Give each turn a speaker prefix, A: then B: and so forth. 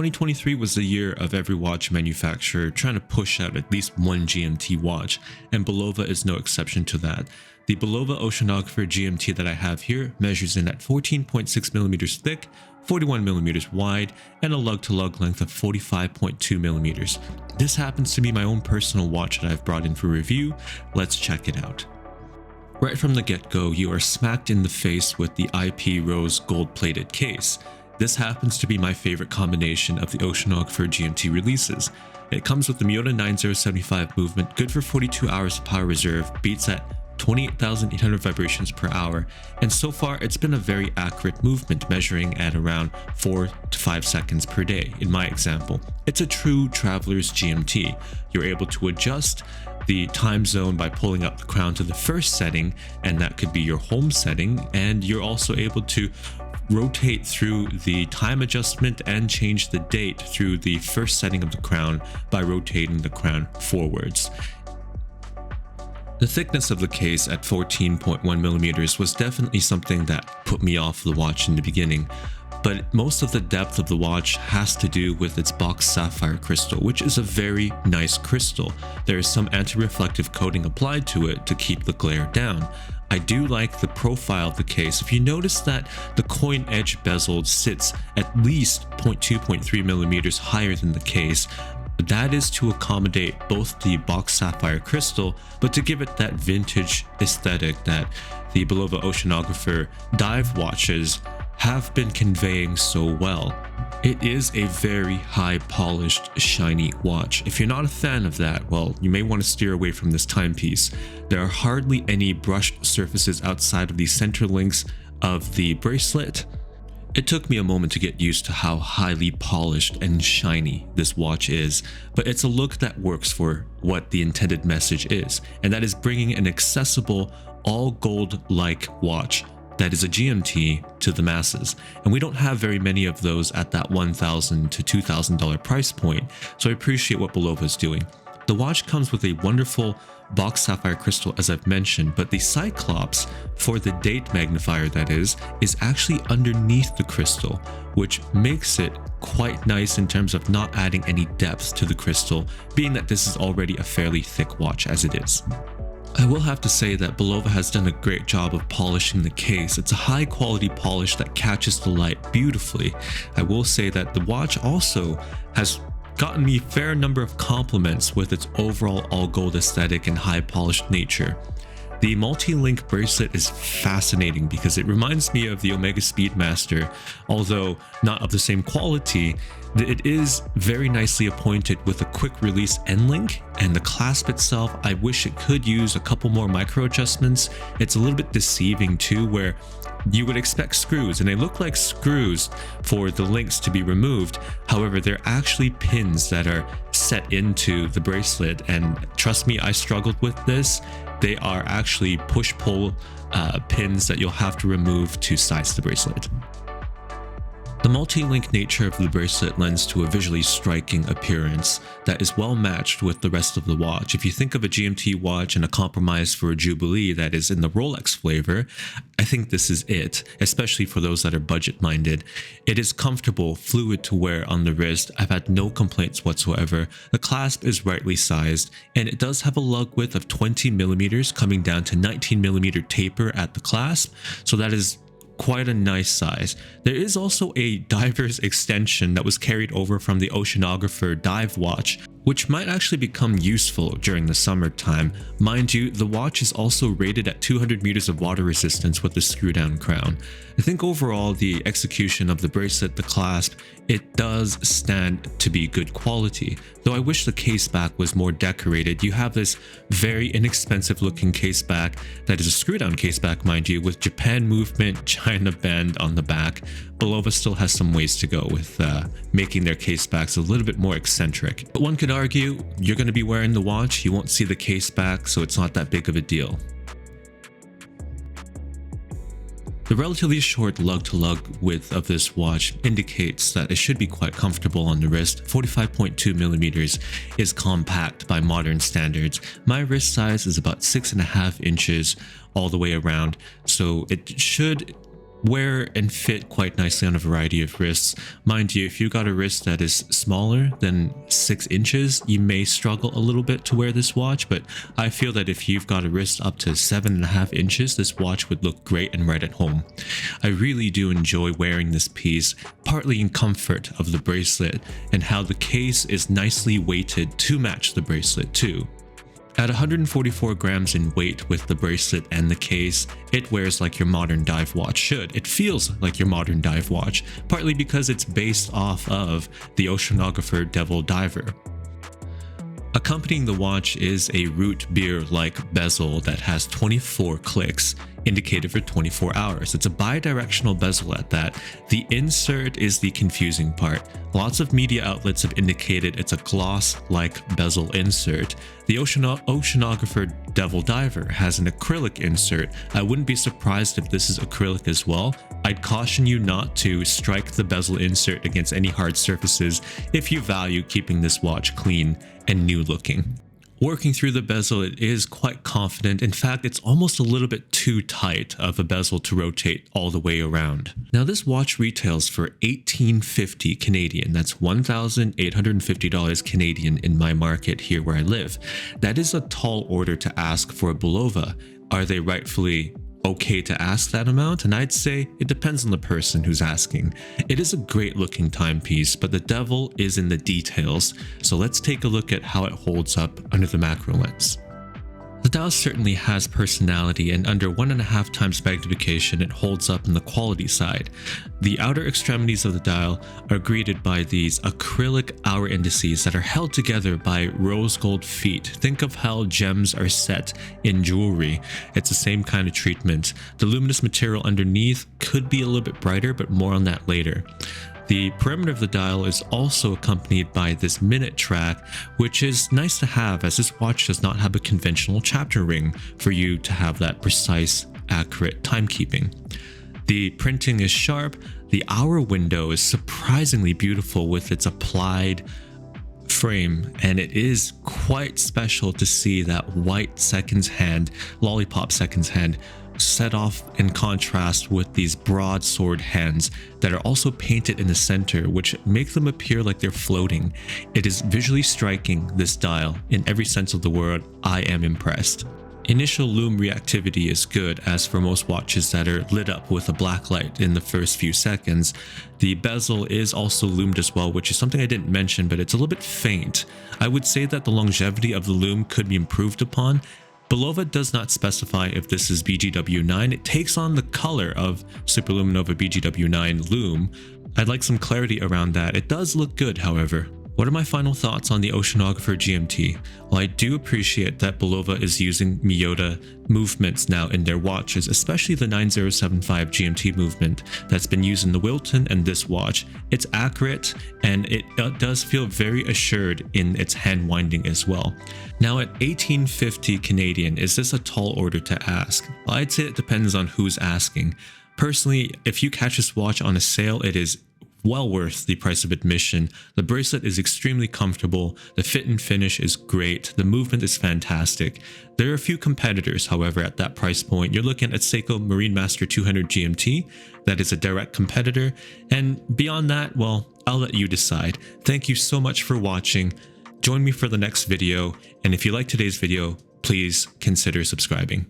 A: 2023 was the year of every watch manufacturer trying to push out at least one GMT watch, and Bulova is no exception to that. The Bulova Oceanographer GMT that I have here measures in at 14.6mm thick, 41mm wide, and a lug-to-lug length of 45.2mm. This happens to be my own personal watch that I've brought in for review. Let's check it out. Right from the get-go, you are smacked in the face with the IP rose gold-plated case. This happens to be my favorite combination of the Oceanographer GMT releases. It comes with the Miyota 9075 movement, good for 42 hours of power reserve, beats at 28,800 vibrations per hour, and so far it's been a very accurate movement, measuring at around 4 to 5 seconds per day in my example. It's a true traveler's GMT. You're able to adjust the time zone by pulling up the crown to the first setting, and that could be your home setting, and you're also able to rotate through the time adjustment and change the date through the first setting of the crown by rotating the crown forwards. The thickness of the case at 14.1mm was definitely something that put me off the watch in the beginning, but most of the depth of the watch has to do with its boxed sapphire crystal, which is a very nice crystal. There is some anti-reflective coating applied to it to keep the glare down. I do like the profile of the case. If you notice that the coin edge bezel sits at least 0.2-0.3mm higher than the case, that is to accommodate both the boxed sapphire crystal, but to give it that vintage aesthetic that the Bulova Oceanographer dive watches have been conveying so well. It is a very high polished, shiny watch. If you're not a fan of that, well, you may want to steer away from this timepiece. There are hardly any brushed surfaces outside of the center links of the bracelet. It took me a moment to get used to how highly polished and shiny this watch is, but it's a look that works for what the intended message is, and that is bringing an accessible, all gold-like watch that is a GMT to the masses, and we don't have very many of those at that $1,000 to $2,000 price point, so I appreciate what Bulova is doing. The watch comes with a wonderful boxed sapphire crystal, as I've mentioned, but the Cyclops, for the date magnifier that is actually underneath the crystal, which makes it quite nice in terms of not adding any depth to the crystal, being that this is already a fairly thick watch as it is. I will have to say that Bulova has done a great job of polishing the case. It's a high quality polish that catches the light beautifully. I will say that the watch also has gotten me a fair number of compliments with its overall all gold aesthetic and high polished nature. The multi-link bracelet is fascinating because it reminds me of the Omega Speedmaster, although not of the same quality. It is very nicely appointed with a quick release end link, and the clasp itself, I wish it could use a couple more micro adjustments. It's a little bit deceiving too, where you would expect screws, and they look like screws for the links to be removed. However, they're actually pins that are set into the bracelet, and trust me, I struggled with this. They are actually push-pull pins that you'll have to remove to size the bracelet. The multi-link nature of the bracelet lends to a visually striking appearance that is well matched with the rest of the watch. If you think of a GMT watch and a compromise for a Jubilee that is in the Rolex flavor, I think this is it, especially for those that are budget-minded. It is comfortable, fluid to wear on the wrist. I've had no complaints whatsoever. The clasp is rightly sized, and it does have a lug width of 20mm coming down to 19mm taper at the clasp, so that is quite a nice size. There is also a diver's extension that was carried over from the Oceanographer dive watch, which might actually become useful during the summertime. Mind you, the watch is also rated at 200 meters of water resistance with the screw down crown. I think overall the execution of the bracelet, the clasp, it does stand to be good quality. Though I wish the case back was more decorated. You have this very inexpensive looking case back that is a screw down case back, mind you, with Japan movement, China band on the back. Bulova still has some ways to go with making their case backs a little bit more eccentric. But one could argue, you're going to be wearing the watch, you won't see the case back, so it's not that big of a deal. The relatively short lug-to-lug width of this watch indicates that it should be quite comfortable on the wrist. 45.2mm is compact by modern standards. My wrist size is about 6.5 inches all the way around, so it should wear and fit quite nicely on a variety of wrists. Mind you, if you got a wrist that is smaller than 6 inches, you may struggle a little bit to wear this watch, but I feel that if you've got a wrist up to 7.5 inches, this watch would look great and right at home. I really do enjoy wearing this piece, partly in comfort of the bracelet and how the case is nicely weighted to match the bracelet too. At 144 grams in weight with the bracelet and the case, it wears like your modern dive watch should. It feels like your modern dive watch, partly because it's based off of the Oceanographer Devil Diver. Accompanying the watch is a root beer-like bezel that has 24 clicks, indicated for 24 hours. It's a bi-directional bezel at that. The insert is the confusing part. Lots of media outlets have indicated it's a gloss-like bezel insert. The Oceanographer Devil Diver has an acrylic insert. I wouldn't be surprised if this is acrylic as well. I'd caution you not to strike the bezel insert against any hard surfaces if you value keeping this watch clean and new looking. Working through the bezel, it is quite confident. In fact, it's almost a little bit too tight of a bezel to rotate all the way around. Now, this watch retails for $1,850 Canadian. That's $1,850 Canadian in my market here where I live. That is a tall order to ask for a Bulova. Are they rightfully okay to ask that amount? And I'd say it depends on the person who's asking. It is a great looking timepiece, but the devil is in the details. So let's take a look at how it holds up under the macro lens. The dial certainly has personality, and under 1.5 times magnification it holds up in the quality side. The outer extremities of the dial are greeted by these acrylic hour indices that are held together by rose gold feet. Think of how gems are set in jewelry. It's the same kind of treatment. The luminous material underneath could be a little bit brighter, but more on that later. The perimeter of the dial is also accompanied by this minute track, which is nice to have as this watch does not have a conventional chapter ring for you to have that precise, accurate timekeeping. The printing is sharp. The hour window is surprisingly beautiful with its applied frame, and it is quite special to see that white seconds hand, lollipop seconds hand, set off in contrast with these broadsword hands that are also painted in the center, which make them appear like they're floating. It is visually striking, this dial. In every sense of the word, I am impressed. Initial lume reactivity is good, as for most watches that are lit up with a black light in the first few seconds. The bezel is also lumed as well, which is something I didn't mention, but it's a little bit faint. I would say that the longevity of the lume could be improved upon. Bulova does not specify if this is BGW9. It takes on the color of Superluminova BGW9 lume. I'd like some clarity around that. It does look good, however. What are my final thoughts on the Oceanographer GMT? Well, I do appreciate that Bulova is using Miyota movements now in their watches, especially the 9075 GMT movement that's been used in the Wilton and this watch. It's accurate, and it does feel very assured in its hand winding as well. Now, at $1,850 Canadian, is this a tall order to ask? Well, I'd say it depends on who's asking. Personally, if you catch this watch on a sale, it is well worth the price of admission. The bracelet is extremely comfortable, the fit and finish is great, the movement is fantastic. There are a few competitors, however, at that price point. You're looking at Seiko Marine Master 200 GMT, that is a direct competitor, and beyond that, well, I'll let you decide. Thank you so much for watching. Join me for the next video, and if you like today's video, please consider subscribing.